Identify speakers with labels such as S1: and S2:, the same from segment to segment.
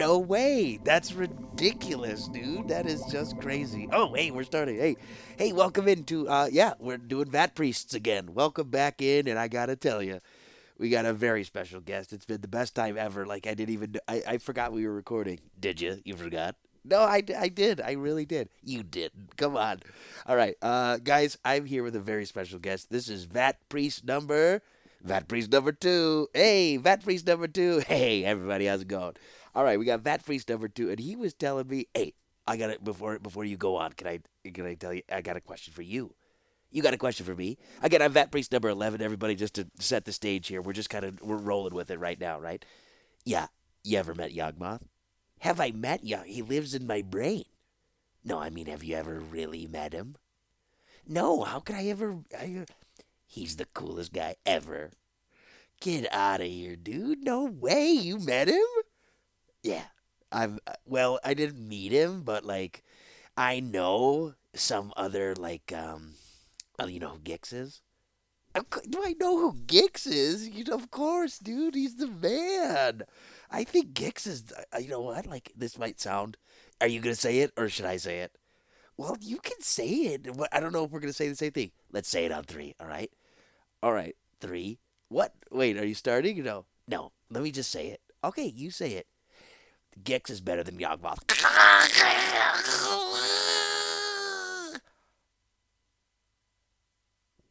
S1: No way. That's ridiculous, dude. That is just crazy. Oh, hey, we're starting. Hey, welcome into yeah, we're doing Vat Priests again. Welcome back in, and I gotta tell you, we got a very special guest. It's been the best time ever. Like I didn't even I forgot we were recording. Did you? You forgot? No, I did. I really did. You didn't. Come on. All right, guys, I'm here with a very special guest. This is Vat Priest number two. Hey, Vat Priest number two. Hey, everybody, how's it going? All right, we got Vat Priest number two, and he was telling me, hey, I got it before you go on. Can I tell you? I got a question for you. You got a question for me? Again, I'm Vat Priest number 11. Everybody, just to set the stage here, we're rolling with it right now, right? Yeah. You ever met Yawgmoth? Have I met Yawg? He lives in my brain. No, I mean, have you ever really met him? No. How could I ever? He's the coolest guy ever. Get out of here, dude. No way. You met him? Yeah. Well, I didn't meet him, but like I know some other you know who Gix is? Do I know who Gix is? Of course, dude. He's the man. I think Gix is. You know what? Like this might sound. Are you gonna say it or should I say it? Well, you can say it. I don't know if we're gonna say the same thing. Let's say it on three. All right. All right. Three. What? Wait. Are you starting? No. No. Let me just say it. Okay. You say it. Gix is better than Yawgmoth.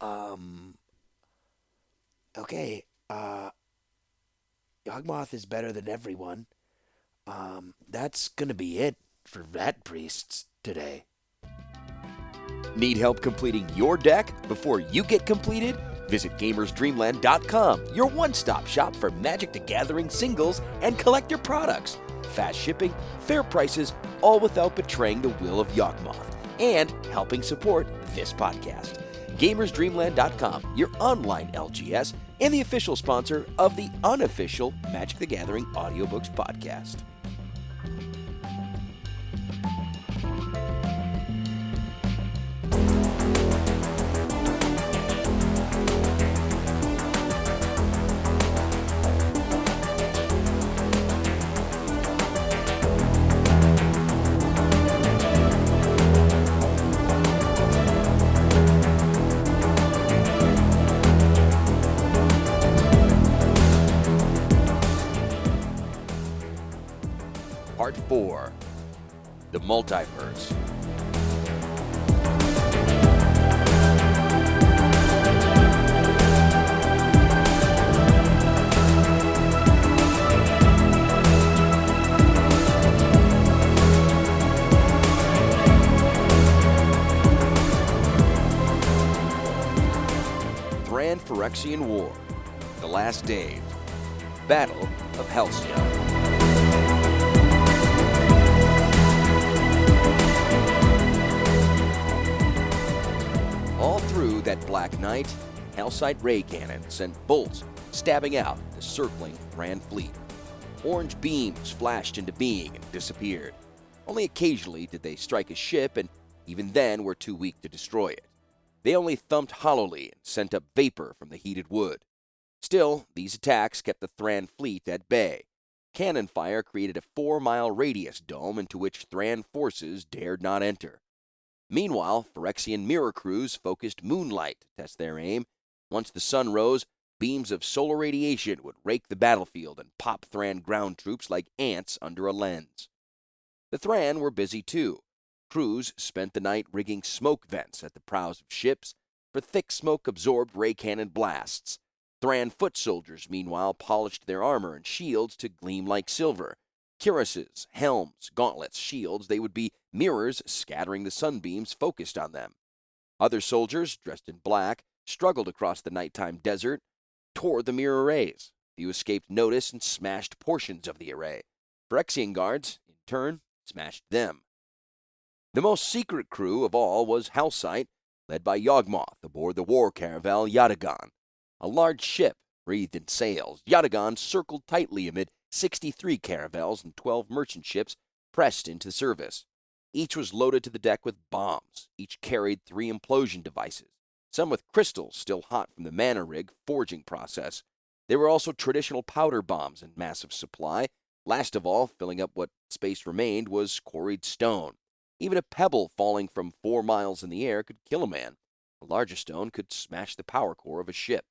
S1: um. Okay. Yawgmoth is better than everyone. That's gonna be it for Vat Priests today.
S2: Need help completing your deck before you get completed? Visit gamersdreamland.com, your one-stop shop for Magic the Gathering singles and collector products. Fast shipping, fair prices, all without betraying the will of Yawgmoth, and helping support this podcast. Gamersdreamland.com, your online LGS, and the official sponsor of the unofficial Magic the Gathering audiobooks podcast. Part 4, The Multiverse. Thran Phyrexian War, The Last Days, Battle of Halcyon. All through that black night, Halcite ray cannon sent bolts stabbing out the circling Thran fleet. Orange beams flashed into being and disappeared. Only occasionally did they strike a ship, and even then were too weak to destroy it. They only thumped hollowly and sent up vapor from the heated wood. Still, these attacks kept the Thran fleet at bay. Cannon fire created a 4-mile radius dome into which Thran forces dared not enter. Meanwhile, Phyrexian mirror crews focused moonlight to test their aim. Once the sun rose, beams of solar radiation would rake the battlefield and pop Thran ground troops like ants under a lens. The Thran were busy too. Crews spent the night rigging smoke vents at the prows of ships for thick smoke-absorbed ray cannon blasts. Thran foot soldiers, meanwhile, polished their armor and shields to gleam like silver. Cuirasses, helms, gauntlets, shields, they would be mirrors scattering the sunbeams focused on them. Other soldiers, dressed in black, struggled across the nighttime desert, tore the mirror arrays. Few escaped notice and smashed portions of the array. Phyrexian guards, in turn, smashed them. The most secret crew of all was Halcite, led by Yawgmoth aboard the war caravel Yatagan. A large ship, wreathed in sails, Yatagan circled tightly amid 63 caravels and 12 merchant ships pressed into service. Each was loaded to the deck with bombs. Each carried 3 implosion devices, some with crystals still hot from the mana rig forging process. There were also traditional powder bombs in massive supply, Last of all, filling up what space remained, was quarried stone. Even a pebble falling from 4 miles in the air could kill a man. A larger stone could smash the power core of a ship.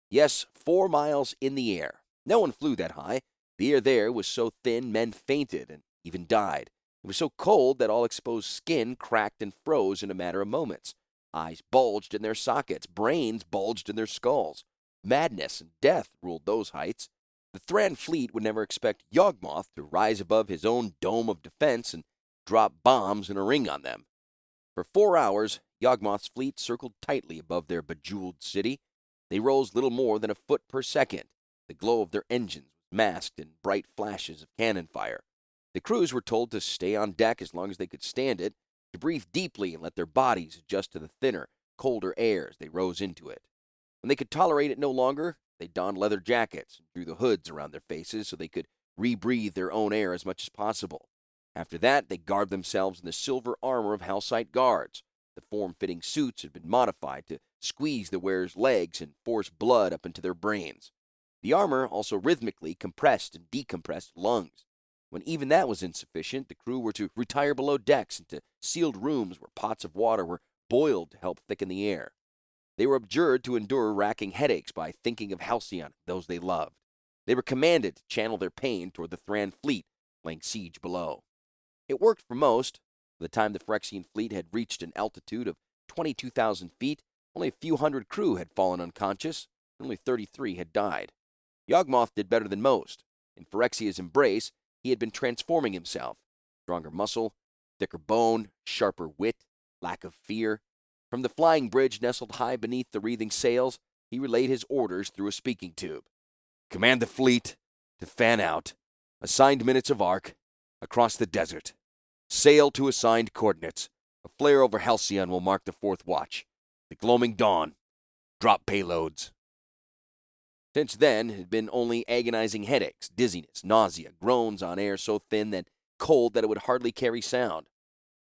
S2: Yes, 4 miles in the air. No one flew that high. The air there was so thin men fainted and even died. It was so cold that all exposed skin cracked and froze in a matter of moments. Eyes bulged in their sockets. Brains bulged in their skulls. Madness and death ruled those heights. The Thran fleet would never expect Yawgmoth to rise above his own dome of defense and drop bombs in a ring on them. For 4 hours, Yawgmoth's fleet circled tightly above their bejeweled city. They rose little more than a foot per second. The glow of their engines was masked in bright flashes of cannon fire. The crews were told to stay on deck as long as they could stand it, to breathe deeply and let their bodies adjust to the thinner, colder air as they rose into it. When they could tolerate it no longer, they donned leather jackets and drew the hoods around their faces so they could rebreathe their own air as much as possible. After that, they garbed themselves in the silver armor of Hellsite guards. The form-fitting suits had been modified to squeeze the wearers' legs and force blood up into their brains. The armor also rhythmically compressed and decompressed lungs. When even that was insufficient, the crew were to retire below decks into sealed rooms where pots of water were boiled to help thicken the air. They were abjured to endure racking headaches by thinking of Halcyon and those they loved. They were commanded to channel their pain toward the Thran fleet laying siege below. It worked for most. By the time the Phyrexian fleet had reached an altitude of 22,000 feet, only a few hundred crew had fallen unconscious, and only 33 had died. Yawgmoth did better than most. In Phyrexia's embrace, he had been transforming himself. Stronger muscle, thicker bone, sharper wit, lack of fear. From the flying bridge nestled high beneath the wreathing sails, he relayed his orders through a speaking tube. Command the fleet to fan out. Assigned minutes of arc. Across the desert. Sail to assigned coordinates. A flare over Halcyon will mark the 4th watch. The gloaming dawn. Drop payloads. Since then, it had been only agonizing headaches, dizziness, nausea, groans on air so thin and cold that it would hardly carry sound.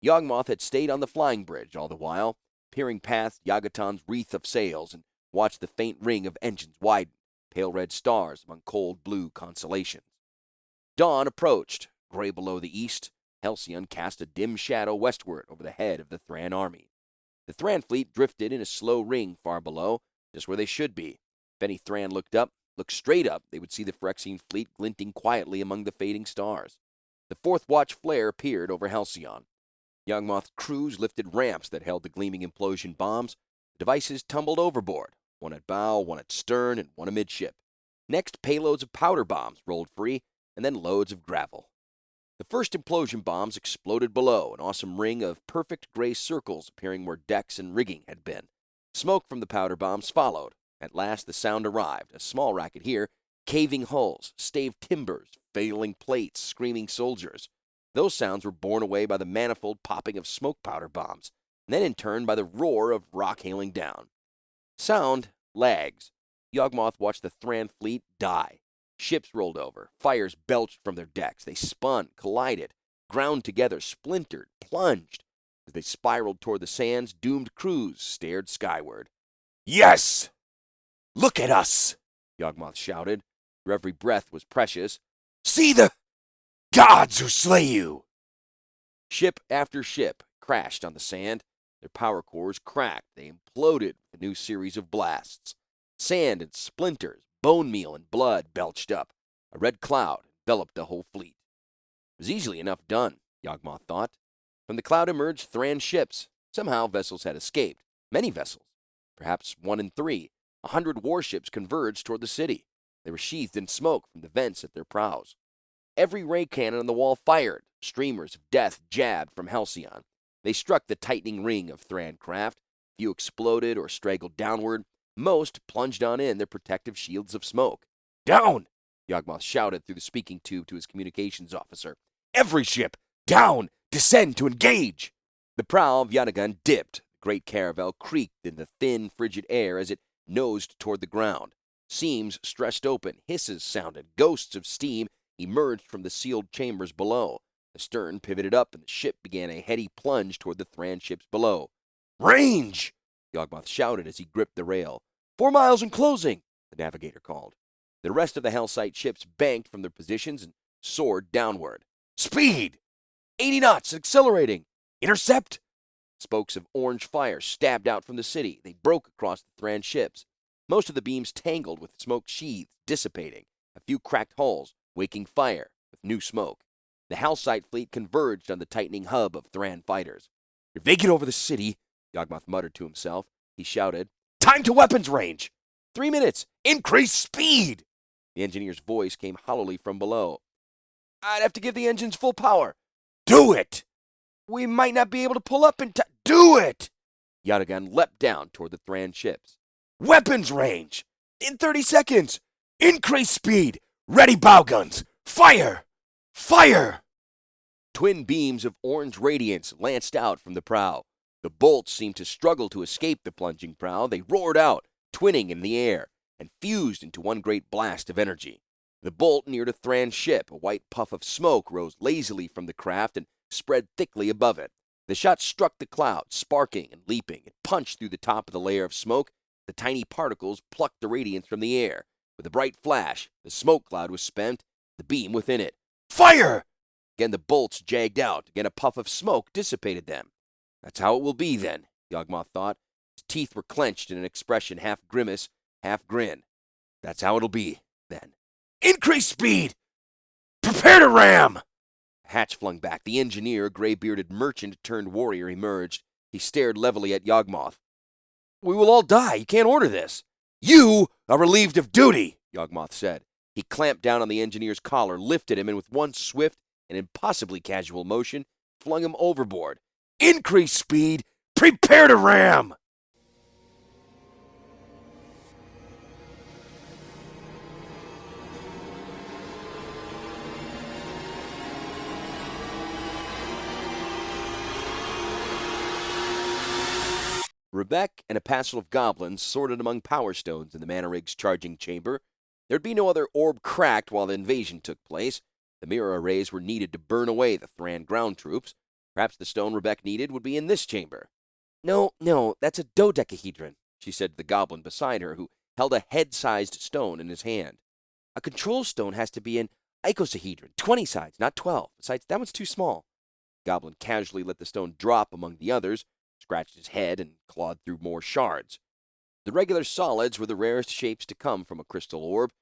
S2: Yawgmoth had stayed on the flying bridge all the while, peering past Yagatan's wreath of sails and watched the faint ring of engines widen, pale red stars among cold blue constellations. Dawn approached. Gray below the east, Halcyon cast a dim shadow westward over the head of the Thran army. The Thran fleet drifted in a slow ring far below, just where they should be. If any Thran looked straight up, they would see the Phyrexian fleet glinting quietly among the fading stars. The 4th watch flare appeared over Halcyon. Yawgmoth's crews lifted ramps that held the gleaming implosion bombs. The devices tumbled overboard, one at bow, one at stern, and one amidship. Next, payloads of powder bombs rolled free, and then loads of gravel. The first implosion bombs exploded below, an awesome ring of perfect gray circles appearing where decks and rigging had been. Smoke from the powder bombs followed. At last the sound arrived, a small racket here, caving hulls, staved timbers, failing plates, screaming soldiers. Those sounds were borne away by the manifold popping of smoke powder bombs, and then in turn by the roar of rock hailing down. Sound lags. Yawgmoth watched the Thran fleet die. Ships rolled over. Fires belched from their decks. They spun, collided, ground together, splintered, plunged. As they spiraled toward the sands, doomed crews stared skyward. Yes! Look at us! Yawgmoth shouted. Her every breath was precious. See the gods who slay you! Ship after ship crashed on the sand. Their power cores cracked. They imploded with a new series of blasts. Sand and splinters, bone meal and blood belched up. A red cloud enveloped the whole fleet. It was easily enough done, Yawgmoth thought. From the cloud emerged Thran ships. Somehow vessels had escaped. Many vessels. Perhaps 1 in 3. 100 warships converged toward the city. They were sheathed in smoke from the vents at their prows. Every ray cannon on the wall fired. Streamers of death jabbed from Halcyon. They struck the tightening ring of Thran craft. Few exploded or straggled downward. Most plunged on in their protective shields of smoke. Down! Yawgmoth shouted through the speaking tube to his communications officer. Every ship! Down! Descend to engage! The prow of Yanagan dipped. The great caravel creaked in the thin, frigid air as it nosed toward the ground. Seams stretched open. Hisses sounded. Ghosts of steam emerged from the sealed chambers below. The stern pivoted up, and the ship began a heady plunge toward the Thran ships below. Range! Yawgmoth shouted as he gripped the rail. 4 miles and closing, the navigator called. The rest of the Hellsite ships banked from their positions and soared downward. Speed! 80 knots, accelerating! Intercept! Spokes of orange fire stabbed out from the city. They broke across the Thran ships. Most of the beams tangled with smoke sheaths, dissipating. A few cracked hulls, waking fire with new smoke. The Halcite fleet converged on the tightening hub of Thran fighters. If they get over the city, Yawgmoth muttered to himself. He shouted, "Time to weapons range! 3 minutes! Increase speed!" The engineer's voice came hollowly from below. "I'd have to give the engines full power." "Do it!" "We might not be able to pull up in time." "Do it!" Yatagan leapt down toward the Thran ships. "Weapons range! In 30 seconds! Increase speed! Ready bow guns! Fire! Fire!" Twin beams of orange radiance lanced out from the prow. The bolts seemed to struggle to escape the plunging prow. They roared out, twinning in the air, and fused into one great blast of energy. The bolt neared a Thran ship. A white puff of smoke rose lazily from the craft and spread thickly above it. The shot struck the cloud, sparking and leaping. It punched through the top of the layer of smoke. The tiny particles plucked the radiance from the air. With a bright flash, the smoke cloud was spent, the beam within it. Fire! Again the bolts jagged out. Again a puff of smoke dissipated them. That's how it will be, then, Yawgmoth thought. His teeth were clenched in an expression half grimace, half grin. That's how it'll be, then. Increase speed! Prepare to ram! A hatch flung back. The engineer, a gray-bearded merchant turned warrior, emerged. He stared levelly at Yawgmoth. "We will all die. You can't order this." "You are relieved of duty," Yawgmoth said. He clamped down on the engineer's collar, lifted him, and with one swift and impossibly casual motion, flung him overboard. Increase speed! Prepare to ram! Rebecca and a passel of goblins sorted among power stones in the Mana Rig's charging chamber. There'd be no other orb cracked while the invasion took place. The mirror arrays were needed to burn away the Thran ground troops. Perhaps the stone Rebecca needed would be in this chamber. No, that's a dodecahedron, she said to the goblin beside her, who held a head-sized stone in his hand. A control stone has to be an icosahedron, 20 sides, not 12. Besides, that one's too small. The goblin casually let the stone drop among the others, scratched his head, and clawed through more shards. The regular solids were the rarest shapes to come from a crystal orb,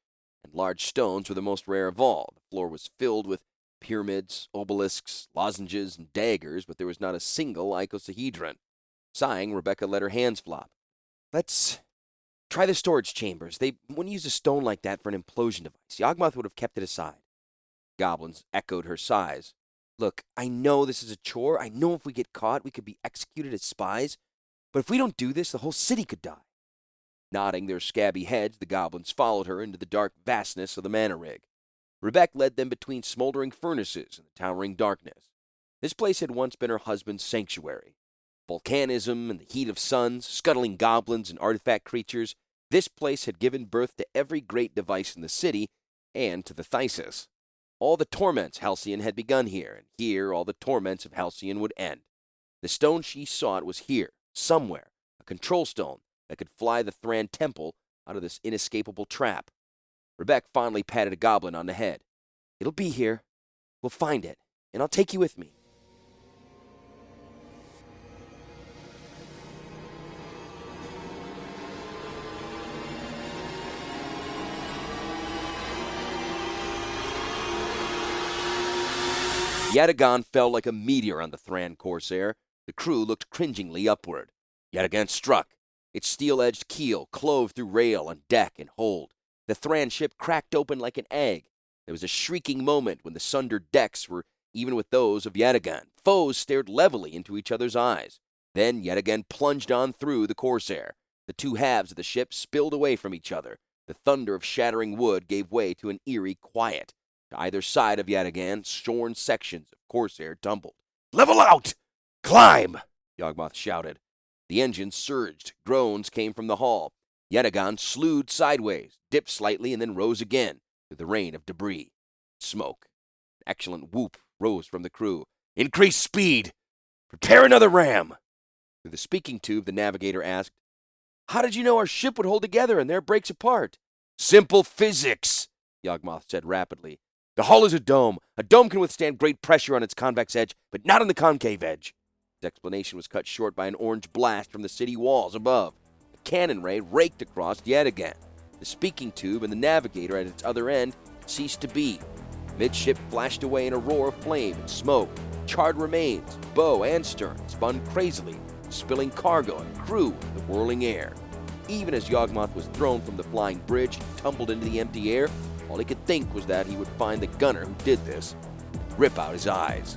S2: and large stones were the most rare of all. The floor was filled with pyramids, obelisks, lozenges, and daggers, but there was not a single icosahedron. Sighing, Rebecca let her hands flop. "Let's try the storage chambers. They wouldn't use a stone like that for an implosion device. Yawgmoth would have kept it aside." Goblins echoed her sighs. "Look, I know this is a chore. I know if we get caught, we could be executed as spies. But if we don't do this, the whole city could die." Nodding their scabby heads, the goblins followed her into the dark vastness of the Mana Rig. Rebecca led them between smoldering furnaces in the towering darkness. This place had once been her husband's sanctuary. Volcanism and the heat of suns, scuttling goblins and artifact creatures, this place had given birth to every great device in the city and to the Thysis. All the torments Halcyon had begun here, and here all the torments of Halcyon would end. The stone she sought was here, somewhere, a control stone that could fly the Thran temple out of this inescapable trap. Rebecca fondly patted a goblin on the head. "It'll be here. We'll find it, and I'll take you with me." Yatagan fell like a meteor on the Thran Corsair. The crew looked cringingly upward. Yatagan struck. Its steel-edged keel clove through rail and deck and hold. The Thran ship cracked open like an egg. There was a shrieking moment when the sundered decks were even with those of Yatagan. Foes stared levelly into each other's eyes. Then Yatagan plunged on through the Corsair. The two halves of the ship spilled away from each other. The thunder of shattering wood gave way to an eerie quiet. To either side of Yatagan, shorn sections of Corsair tumbled. "Level out! Climb!" Yawgmoth shouted. The engine surged. Groans came from the hull. Yatagan slewed sideways, dipped slightly, and then rose again through the rain of debris. Smoke. An excellent whoop rose from the crew. "Increase speed! Prepare another ram!" Through the speaking tube, the navigator asked, "How did you know our ship would hold together and there breaks apart?" "Simple physics," Yawgmoth said rapidly. The hull is a dome. A dome can withstand great pressure on its convex edge, but not on the concave edge. His explanation was cut short by an orange blast from the city walls above. A cannon ray raked across yet again. The speaking tube and the navigator at its other end ceased to be. Midship flashed away in a roar of flame and smoke. Charred remains, bow and stern, spun crazily, spilling cargo and crew in the whirling air. Even as Yawgmoth was thrown from the flying bridge and tumbled into the empty air, all he could think was that he would find the gunner who did this and rip out his eyes.